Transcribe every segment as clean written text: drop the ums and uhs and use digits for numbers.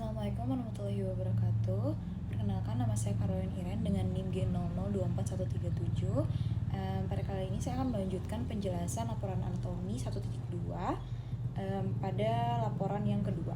Assalamualaikum warahmatullahi wabarakatuh. Perkenalkan, nama saya Caroline Iren dengan NIM G0024137. Pada kali ini saya akan melanjutkan penjelasan laporan anatomi 1.2 pada laporan yang kedua.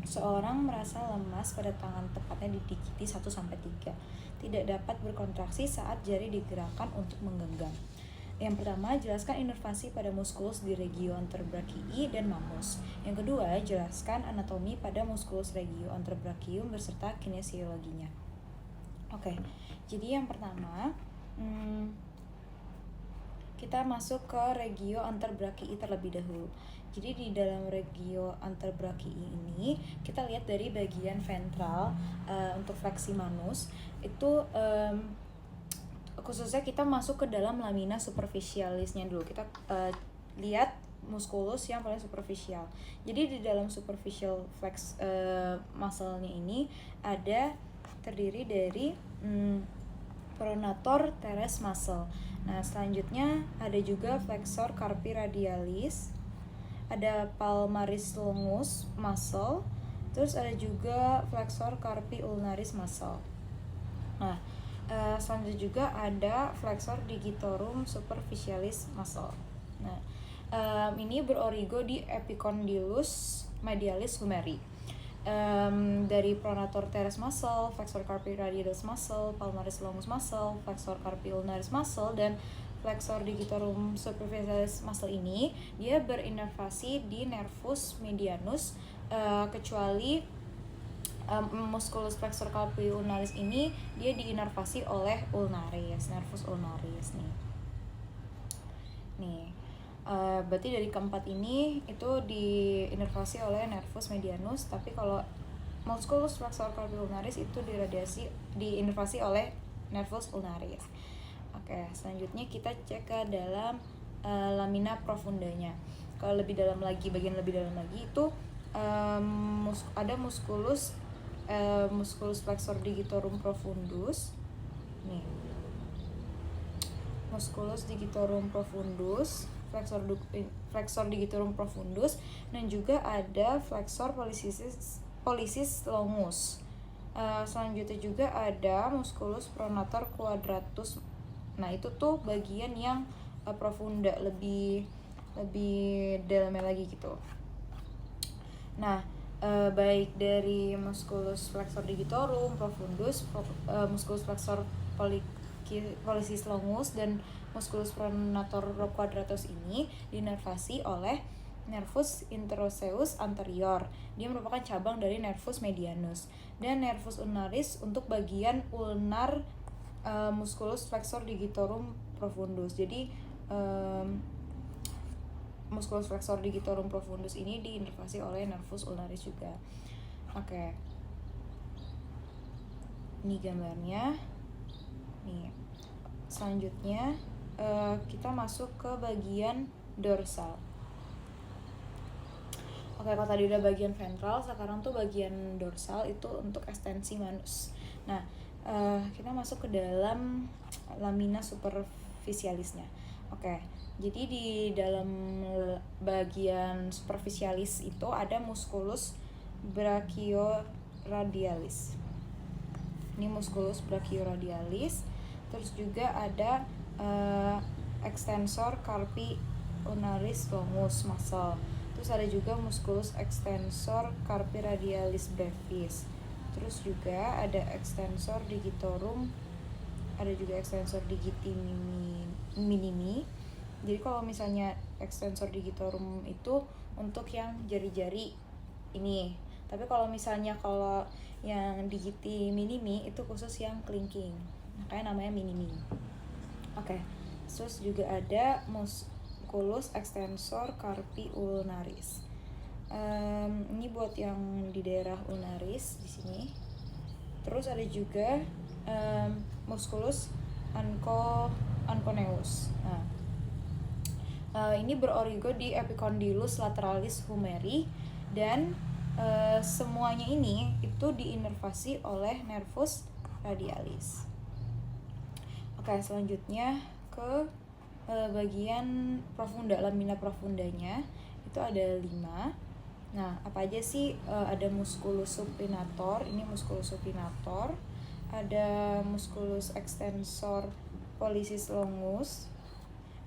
Seorang merasa lemas pada tangan tepatnya di digiti 1-3. Tidak dapat berkontraksi saat jari digerakkan untuk menggenggam. Yang pertama, jelaskan inervasi pada muskulus di regio anterbrachii dan mamus. Yang kedua, jelaskan anatomi pada muskulus regio anterbrachium beserta kinesiologinya. Oke, jadi yang pertama, kita masuk ke regio anterbrachii terlebih dahulu. Jadi di dalam regio anterbrachii ini, kita lihat dari bagian ventral untuk fleksi manus itu khususnya kita masuk ke dalam lamina superficialisnya dulu. Kita lihat musculus yang paling superficial. Jadi di dalam superficial flex muscle-nya ini ada terdiri dari pronator teres muscle. Nah, selanjutnya ada juga flexor carpi radialis, ada palmaris longus muscle, terus ada juga flexor carpi ulnaris muscle. Nah, selanjutnya juga ada flexor digitorum superficialis muscle. Nah, ini berorigo di epicondylus medialis humeri. Dari pronator teres muscle, flexor carpi radialis muscle, palmaris longus muscle, flexor carpi ulnaris muscle, dan flexor digitorum superficialis muscle ini dia berinervasi di nervus medianus, kecuali musculus flexor carpi ulnaris ini dia diinervasi oleh ulnaris, nervus ulnaris nih. Berarti dari keempat ini itu diinervasi oleh nervus medianus, tapi kalau musculus flexor carpi ulnaris itu diinervasi oleh nervus ulnaris. Oke, selanjutnya kita cek ke dalam lamina profundanya. Kalau bagian lebih dalam lagi itu ada musculus flexor digitorum profundus nih, musculus digitorum profundus, flexor digitorum profundus, dan juga ada flexor pollicis longus. Selanjutnya juga ada musculus pronator quadratus. Nah, itu tuh bagian yang profunda, lebih dalamnya lagi gitu. Nah, baik dari musculus flexor digitorum profundus, musculus flexor pollicis longus, dan musculus pronator quadratus ini dinervasi oleh nervus interosseus anterior. Dia merupakan cabang dari nervus medianus, dan nervus ulnaris untuk bagian ulnar musculus flexor digitorum profundus. Jadi musculus flexor digitorum profundus ini diinervasi oleh nervus ulnaris juga. Oke. Ini gambarnya. Nih. Selanjutnya kita masuk ke bagian dorsal. Oke, kalau tadi udah bagian ventral, sekarang tuh bagian dorsal itu untuk ekstensi manus. Nah, kita masuk ke dalam lamina superficialisnya. Oke, jadi di dalam bagian superficialis itu ada musculus brachioradialis. Ini musculus brachioradialis. Terus juga ada extensor carpi ulnaris longus muscle. Terus ada juga musculus extensor carpi radialis brevis. Terus juga ada extensor digitorum, ada juga extensor digiti minimi. Jadi kalau misalnya extensor digitorum itu untuk yang jari-jari ini, tapi kalau yang digiti minimi itu khusus yang kelingking, makanya namanya minimi. Oke. Terus juga ada musculus extensor carpi ulnaris. Ini buat yang di daerah ulnaris di sini. Terus ada juga musculus anconeus. Nah, ini berorigo di epicondylus lateralis humeri, dan semuanya ini itu diinervasi oleh nervus radialis. Oke, selanjutnya ke bagian profunda, lamina profundanya itu ada 5. Nah, apa aja sih? Ada musculus supinator, ini musculus supinator, ada musculus extensor pollicis longus,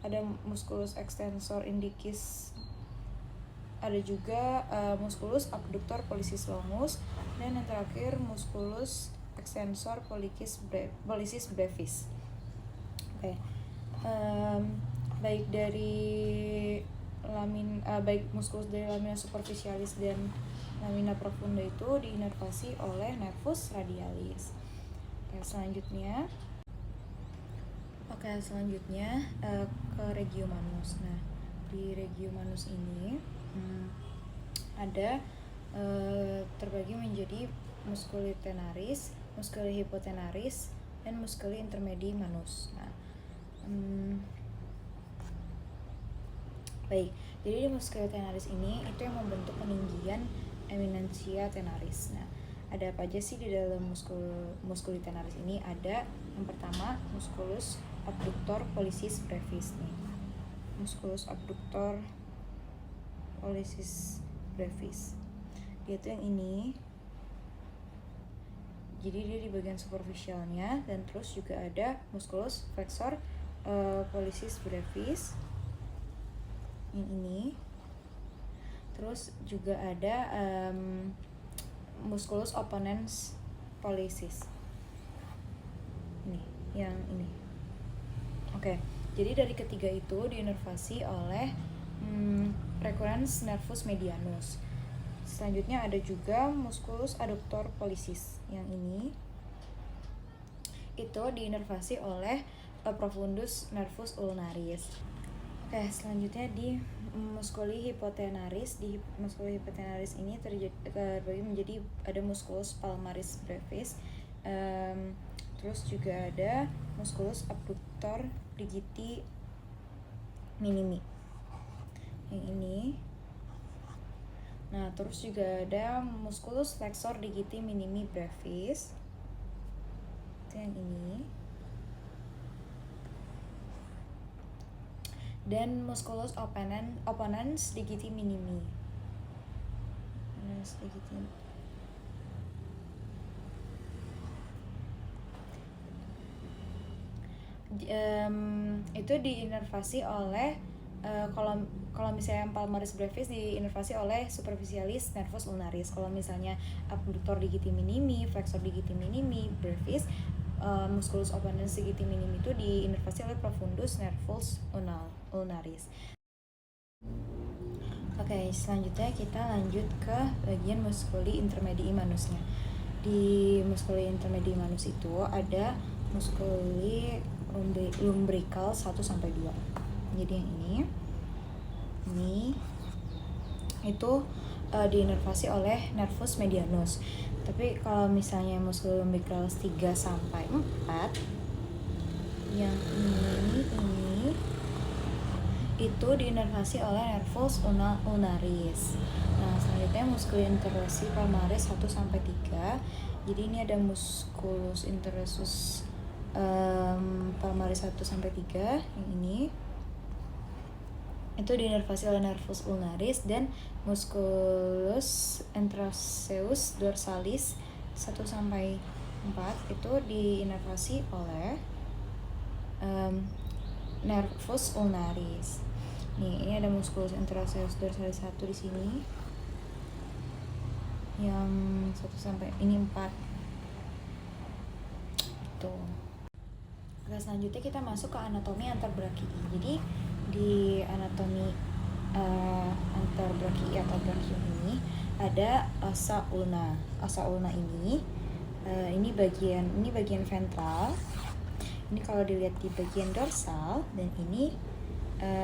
ada musculus extensor indicis, ada juga musculus abductor pollicis longus, dan yang terakhir musculus extensor pollicis brevis. Oke. Baik musculus dari lamina superficialis dan lamina profunda itu diinervasi oleh nervus radialis. Selanjutnya ke regio manus. Nah, di regio manus ini ada terbagi menjadi musculi tenaris, musculi hypotenaris, dan musculi intermedii manus. Nah, baik, jadi di musculi tenaris ini itu yang membentuk peninggian eminentia tenaris. Nah, ada apa aja sih di dalam musculi tenaris ini? Ada yang pertama musculus abductor pollicis brevis nih. Musculus abductor pollicis brevis. Dia tuh yang ini. Jadi dia di bagian superficialnya, dan terus juga ada musculus flexor pollicis brevis yang ini. Terus juga ada musculus opponens pollicis ini, yang ini. Oke, jadi dari ketiga itu diinervasi oleh recurrens nervus medianus. Selanjutnya ada juga musculus adductor pollicis yang ini. Itu diinervasi oleh profundus nervus ulnaris. Oke, selanjutnya di musculi hypotenaris. Di musculi hypotenaris ini terbagi menjadi ada musculus palmaris brevis, terus juga ada musculus abductor digiti minimi yang ini. Nah, terus juga ada musculus flexor digiti minimi brevis, itu yang ini. Dan musculus opponens digiti minimi. Itu diinervasi oleh kalau misalnya palmaris brevis diinervasi oleh superficialis nervus ulnaris. Kalau misalnya abductor digiti minimi, flexor digiti minimi brevis, musculus opponens digiti minimi itu diinervasi oleh profundus nervus ulnaris. Oke, selanjutnya kita lanjut ke bagian musculi intermedii manusnya. Di musculi intermedii manus itu ada musculi lumbrical 1-2. Jadi yang ini itu diinervasi oleh nervus medianus. Tapi kalau misalnya musculi lumbrical 3-4, yang ini itu diinervasi oleh nervus ulnaris. Nah, selanjutnya musculus interossi palmaris 1-3. Jadi ini ada musculus interossus palmaris 1-3 yang ini. Itu diinervasi oleh nervus ulnaris, dan musculus interosseus dorsalis 1-4 itu diinervasi oleh nervus ulnaris. Nih, ini ada musculus interosseus dorsalis 1 di sini. Yang 1-4. Tuh. Oke, selanjutnya kita masuk ke anatomi anterbrakii. Jadi di anatomi anterbrakii atau brachium ini ada ossa ulna. Ossa ulna ini bagian ventral. Ini kalau dilihat di bagian dorsal, dan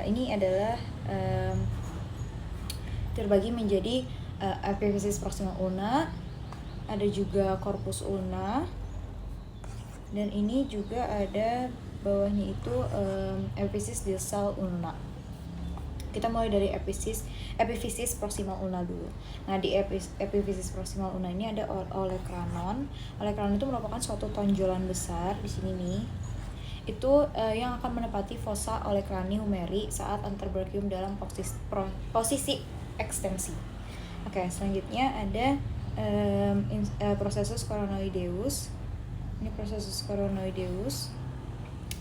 ini adalah terbagi menjadi epiphysis proximal ulna, ada juga corpus ulna, dan ini juga ada bawahnya itu epiphysis dorsal ulna. Kita mulai dari epiphysis proximal ulna dulu. Nah, di epiphysis proximal ulna ini ada olecranon. Olecranon itu merupakan suatu tonjolan besar di sini nih. Itu yang akan menepati fossa olecrani humeri saat anterbrachium dalam posisi ekstensi. Oke, selanjutnya ada processus coronoideus. Ini processus coronoideus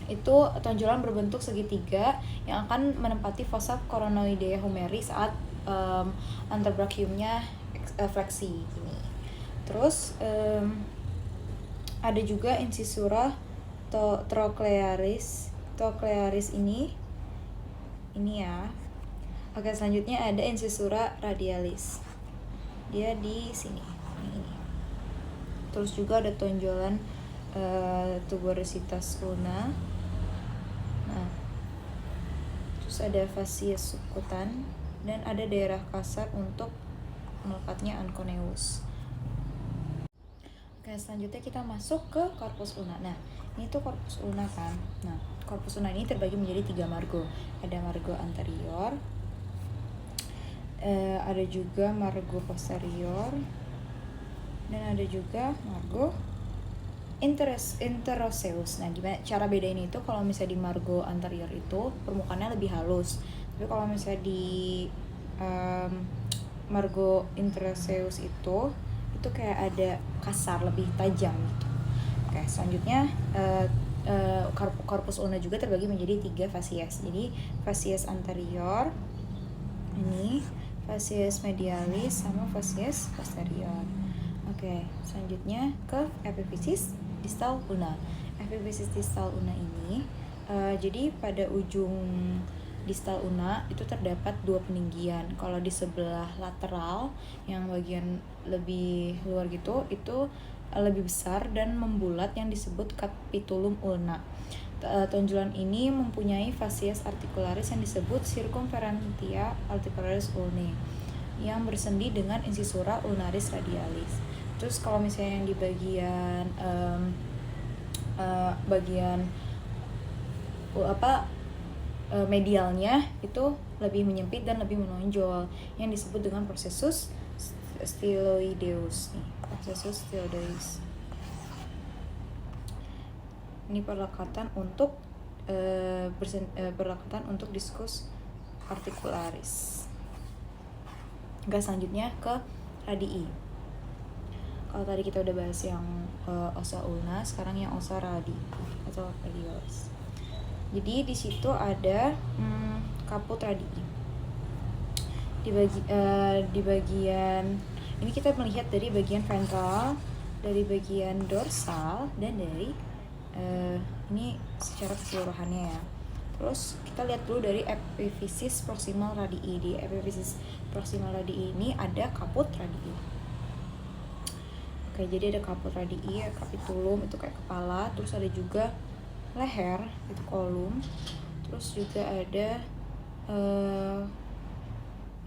itu tonjolan berbentuk segitiga yang akan menempati fossa coronoidea humeri saat antebrachiumnya fleksi ini. Terus ada juga incisura trochlearis ini ya. Oke, selanjutnya ada incisura radialis. Dia di sini, ini. Terus juga ada tonjolan tuberositas ulna. Nah, terus ada facies subcutan dan ada daerah kasar untuk melekatnya anconeus. Oke, selanjutnya kita masuk ke corpus ulna. Nah, ini tuh corpus ulna kan. Nah, corpus ulna ini terbagi menjadi 3 margo. Ada margo anterior, ada juga margo posterior, dan ada juga margo interoseus. Nah, gimana cara bedain itu? Kalau misalnya di margo anterior itu permukaannya lebih halus, tapi kalau misalnya di margo interoseus itu kayak ada kasar, lebih tajam gitu. Oke, selanjutnya corpus ulna juga terbagi menjadi 3 facies. Jadi facies anterior ini, facies medialis, sama facies posterior. Oke, selanjutnya ke epiphysis distal ulna. Epiphysis distal ulna ini jadi pada ujung distal ulna itu terdapat 2 peninggian. Kalau di sebelah lateral yang bagian lebih luar gitu, itu lebih besar dan membulat yang disebut capitulum ulna. Tonjolan ini mempunyai facies articularis yang disebut circumferentia articularis ulnae yang bersendi dengan incisura ulnaris radialis. Terus kalau misalnya yang di bagian medialnya itu lebih menyempit dan lebih menonjol yang disebut dengan processus styloideus nih. Processus styloideus. Ini perlekatan untuk diskus articularis. Oke, selanjutnya ke radii. Kalau tadi kita udah bahas yang ossa ulna, sekarang yang ossa radii atau radiolis. Jadi di situ ada caput radii. Di bagian ini kita melihat dari bagian ventral, dari bagian dorsal, dan dari ini secara keseluruhannya ya. Terus kita lihat dulu dari epiphysis proximal radii. Di epiphysis proximal radii ini ada caput radii. Oke, jadi ada caput radii, capitulum itu kayak kepala, terus ada juga leher itu kolum, terus juga ada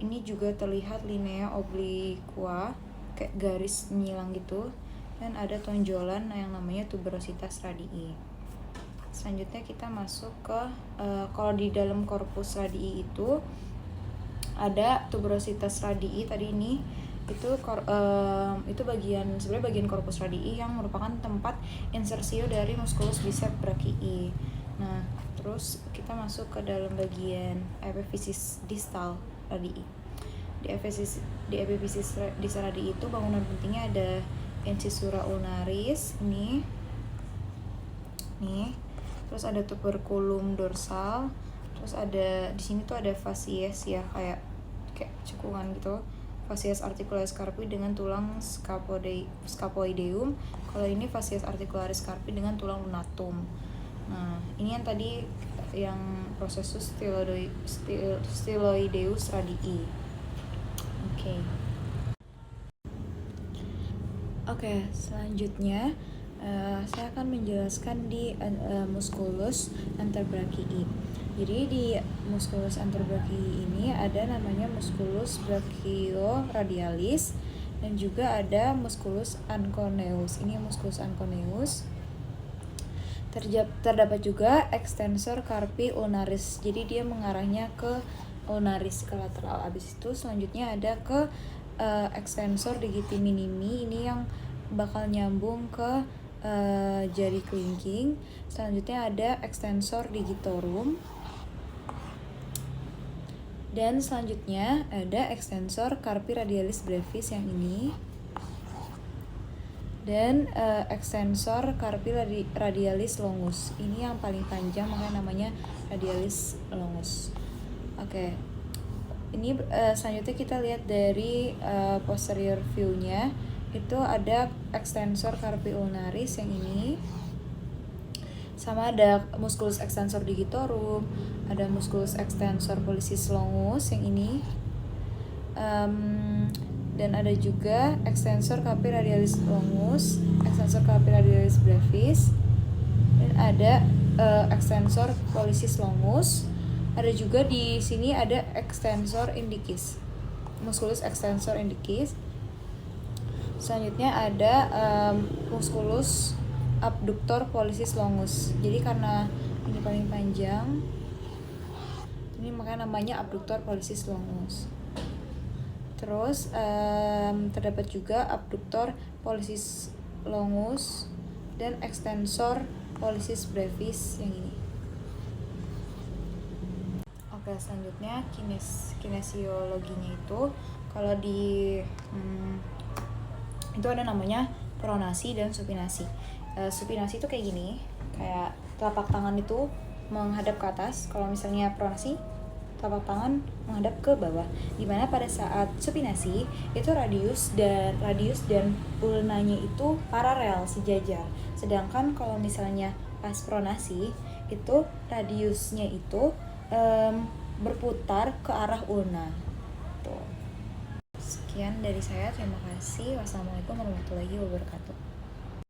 ini juga terlihat linea obliqua kayak garis menyilang gitu, dan ada tonjolan yang namanya tuberositas radii. Selanjutnya kita masuk ke kalau di dalam korpus radii itu ada tuberositas radii tadi ini. Itu sebenarnya bagian korpus radii yang merupakan tempat insersio dari musculus biceps brachii. Nah, terus kita masuk ke dalam bagian epiphysis distal radii. Di epiphysis distal radii itu bangunan pentingnya ada incisura ulnaris ini. Terus ada tuberculum dorsal. Terus ada di sini tuh ada facies ya, kayak cekungan gitu. Facies articularis carpi dengan tulang scapoideum. Kalau ini facies articularis carpi dengan tulang lunatum. Nah, ini yang tadi yang processus styloideus radii. Oke, selanjutnya saya akan menjelaskan di musculus anterbrachii. Jadi di musculus anterbrachii ini ada namanya musculus brachioradialis dan juga ada musculus anconeus. Ini musculus anconeus. Terdapat juga extensor carpi ulnaris. Jadi dia mengarahnya ke ulnaris, ke lateral. Habis itu selanjutnya ada ke extensor digiti minimi, ini yang bakal nyambung ke jari kelingking. Selanjutnya ada extensor digitorum. Dan selanjutnya ada ekstensor carpi radialis brevis yang ini. Dan ekstensor carpi radialis longus. Ini yang paling panjang, makanya namanya radialis longus. Oke. Ini selanjutnya kita lihat dari posterior view-nya. Itu ada ekstensor carpi ulnaris yang ini. Sama ada musculus extensor digitorum, ada musculus extensor pollicis longus yang ini, dan ada juga extensor carpi radialis longus, extensor carpi radialis brevis, dan ada extensor pollicis longus. Ada juga di sini ada extensor indicis, musculus extensor indicis. Selanjutnya ada musculus abductor pollicis longus. Jadi karena ini paling panjang, ini makanya namanya abductor pollicis longus. Terus terdapat juga abductor pollicis longus dan extensor pollicis brevis yang ini. Oke, selanjutnya kinesiologinya itu kalau di itu ada namanya pronasi dan supinasi. Supinasi itu kayak gini, kayak telapak tangan itu menghadap ke atas. Kalau misalnya pronasi, telapak tangan menghadap ke bawah. Dimana pada saat supinasi itu radius dan ulnanya itu paralel, sejajar. Sedangkan kalau misalnya pas pronasi itu radiusnya itu berputar ke arah ulna. Tuh. Sekian dari saya, terima kasih. Wassalamualaikum warahmatullahi wabarakatuh.